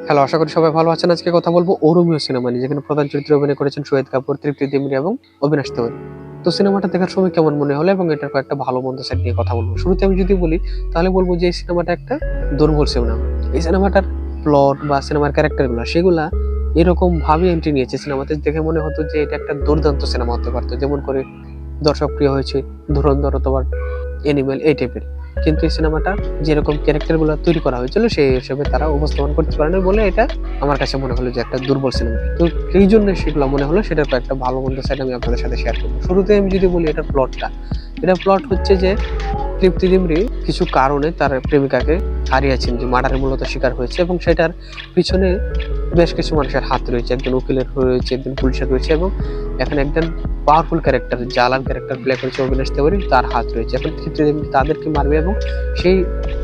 Hello, আশা করি সবাই ভালো আছেন। আজকে কথা বলবো 'ও রোমিও' সিনেমা নিয়ে, যেখানে প্রধান চরিত্রে অভিনয় করেছেন শহীদ কাপুর, তৃপ্তি ডিমরি এবং অবিনাশ তিওয়ারি। তো সিনেমাটা দেখার সময় কেমন মনে হলো এবং এটার কয়েকটা ভালো মন্দ সাইড নিয়ে কথা বলবো। শুরুতে আমি যদি বলি তাহলে বলবো যে এই সিনেমাটা একটা দুর্বল সিনেমা। এই সিনেমাটার প্লট বা সিনেমার ক্যারেক্টারগুলা সেগুলা এরকম ভাবে এন্ট্রি নিয়েছে সিনেমাতে, দেখে মনে হতো যে এটা একটা দুর্দান্ত সিনেমা হতে পারতো। যেমন করে দর্শক প্রিয় হয়েছে 'ধুরন্ধর' অথবা 'অ্যানিমেল' এই টাইপের। কিন্তু এই সিনেমাটা যেরকম ক্যারেক্টার গুলা তৈরি করা হয়েছিল সেই হিসেবে তারা উপস্থাপন করতে পারেনি বলে এটা আমার কাছে মনে হলো যে একটা দুর্বল সিনেমা। তো এই জন্য সেগুলো মনে হলো, সেটার কয়েকটা ভালো মন্দ সাইড আমি আপনাদের সাথে শেয়ার করবো। শুরুতে আমি যদি বলি এটার প্লটটা, এটা প্লট হচ্ছে যে তৃপ্তি ডিমরি কিছু কারণে তার প্রেমিকাকে হারিয়েছেন, যে মার্ডারের মূলত শিকার হয়েছে, এবং সেটার পিছনে বেশ কিছু মানুষের হাত রয়েছে। একজন উকিলের রয়েছে, একজন পুলিশের রয়েছে, এবং এখানে একজন powerful character, Jalal character play করেছে অবিনাশ তিওয়ারি, তার হাত রয়েছে। এখন তৃপ্তি ডিমরি তাদেরকে মারবে এবং সেই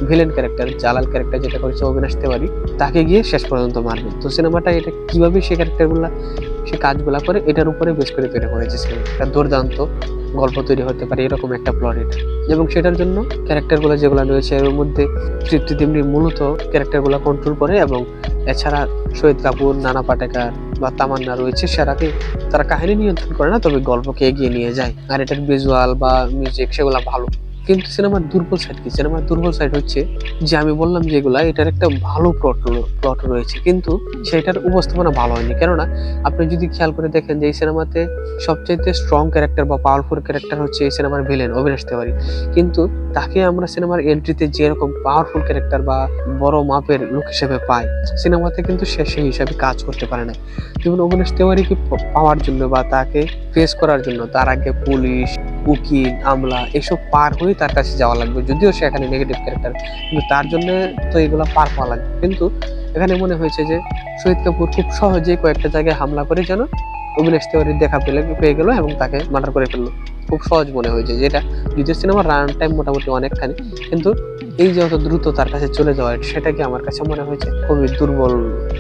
ভিলেন ক্যারেক্টার, জালাল ক্যারেক্টার যেটা করেছে অবিনাশ তিওয়ারি, তাকে গিয়ে শেষ পর্যন্ত মারবে। তো সিনেমাটা এটা কিভাবে সেই ক্যারেক্টারগুলা সে কাজগুলা করে এটার উপরে বেশ করে তৈরি করেছে সিনেমা। একটা দুর্দান্ত গল্প তৈরি হতে পারে এরকম একটা প্লট এটা, এবং সেটার জন্য ক্যারেক্টারগুলো যেগুলো রয়েছে এর মধ্যে তৃপ্তি ডিমরি মূলত ক্যারেক্টারগুলো কন্ট্রোল করে, এবং এছাড়া শহীদ কাপুর, নানা পাটেকর বা তামান্না রয়েছে, সেটাকে তারা কাহিনী নিয়ন্ত্রণ করে না, তবে গল্পকে এগিয়ে নিয়ে যায়। আর এটার ভিজুয়াল বা মিউজিক সেগুলো ভালো। কিন্তু সিনেমার দুর্বল সাইড কি? সিনেমার দুর্বল সাইড হচ্ছে যে আমি বললাম যেগুলা, এটার একটা ভালো প্লট রয়েছে, কিন্তু সেটার উপস্থাপনা ভালো হয়নি। কেননা আপনি যদি খেয়াল করে দেখেন যে এই সিনেমাতে সবচাইতে স্ট্রং ক্যারেক্টার বা পাওয়ারফুল ক্যারেক্টার হচ্ছে এই সিনেমার ভিলেন অবিনাশ তিওয়ারি, কিন্তু তাকে আমরা সিনেমার এন্ট্রিতে যেরকম পাওয়ারফুল ক্যারেক্টার বা বড় মাপের লোক হিসেবে পাই, সিনেমাতে কিন্তু সে সেই হিসাবে কাজ করতে পারে না। যেমন অবিনাশ তিওয়ারিকে পাওয়ার জন্য বা তাকে ফেস করার জন্য তার আগে পুলিশ, উকিল, আমলা এসব পার হয়ে তার কাছে যাওয়া লাগবে, যদিও সে এখানে নেগেটিভ ক্যারেক্টার, কিন্তু তার জন্য তো এগুলো পার পাওয়া লাগবে। কিন্তু এখানে মনে হয়েছে যে শহীদ কাপুর খুব সহজে কয়েকটা জায়গায় হামলা করে যেন অবিনাশ তিওয়ারির দেখা পেয়ে গেল এবং তাকে মার্ডার করে ফেললো। খুব সহজ মনে হয়েছে, যেটা যদিও সিনেমার রান টাইম মোটামুটি অনেকখানি, কিন্তু এই যে অত দ্রুত তার কাছে চলে যাওয়া, সেটাকে আমার কাছে মনে হয়েছে খুবই দুর্বল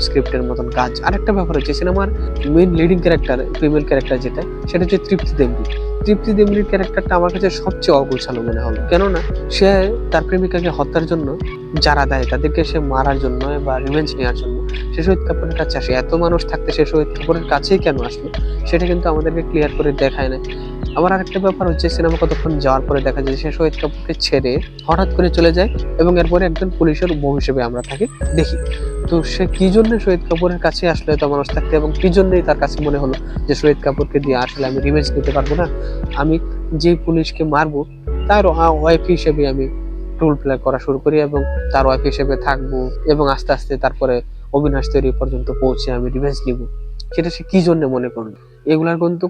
স্ক্রিপ্টের মতন কাজ। আরেকটা ব্যাপার হচ্ছে সিনেমার main leading character, female character যেটা, সেটা হচ্ছে তৃপ্তি ডিমরি। তৃপ্তি ডিমরির ক্যারেক্টারটা আমার কাছে সবচেয়ে অগোছালো মনে হলো, কেননা সে তার প্রেমিকাকে হত্যার জন্য যারা দেয় তাদেরকে সে মারার জন্য বা রিভেঞ্জ নেওয়ার জন্য সে শহীদ কাপুরের কাছে আসে। এত মানুষ থাকতে সে শহীদ কাপুরের কাছেই কেন আসলো, সেটা কিন্তু আমাদেরকে ক্লিয়ার করে দেখায় না। আবার আরেকটা ব্যাপার হচ্ছে সিনেমা কতক্ষণ যাওয়ার পরে দেখা যায় সে শহীদ কাপুরকে ছেড়ে হঠাৎ করে চলে যায়, এবং এরপরে একজন পুলিশের বউ হিসেবে আমরা তাকে দেখি। তো সে কি জন্য শহীদ কাপুরের কাছে আসলো এত মানুষ থাকতে, এবং কি জন্যই তার কাছে মনে হলো যে শহীদ কাপুরকে দিয়ে আসলে আমি রিভেঞ্জ নিতে পারবো না, আমি যে পুলিশকে মারবো তার ওয়াইফ হিসেবে আমি রোল প্লে করা শুরু করি এবং তার ওয়াইফ হিসেবে থাকবো, এবং আস্তে আস্তে তারপরে অবিনাশ তিওয়ারি পর্যন্ত পৌঁছে আমি রিভেঞ্জ নিব। সেটা সে কি জন্য মনে করলো, এগুলার কিন্তু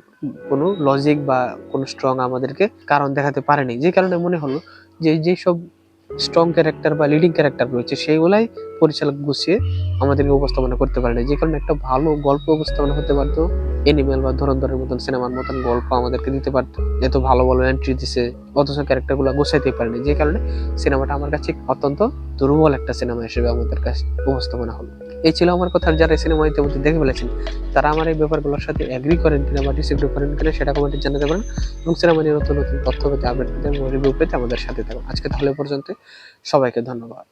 কোনো লজিক বা কোনো স্ট্রং আমাদেরকে কারণ দেখাতে পারেনি, যে কারণে মনে হলো যে যেসব স্ট্রং ক্যারেক্টার বা লিডিং ক্যারেক্টার রয়েছে সেইগুলাই পরিচালক গুছিয়ে আমাদেরকে উপস্থাপনা করতে পারে না, যে কারণে একটা ভালো গল্প উপস্থাপনা হতে পারতো। এনিমেল বা ধুরন্ধরের মতন সিনেমার মতন গল্প আমাদেরকে দিতে পারতো, এত ভালো ভালো এন্ট্রি দিছে, অথচ ক্যারেক্টার গুলো গোছাইতে পারেনি, যে কারণে সিনেমাটা আমার কাছে অত্যন্ত দুর্বল একটা সিনেমা হিসেবে আমাদের কাছে উপস্থাপনা হলো। এই ছিল আমার কথা। যারা সিনেমা ইতিমধ্যে দেখে ফেলেছেন তারা আমার এই ব্যাপারগুলোর সাথে এগ্রি করেন কিনা বা ডিসএগ্রি করেন কিনা সেটা কমেন্টে জানাতে পারেন, এবং সিনেমা নিয়ে নতুন নতুন তথ্য পেতে, আপডেট পেতে এবং রিভিউ পেতে আমাদের সাথে থাকুন। আজকে তাহলে পর্যন্ত, সবাইকে ধন্যবাদ।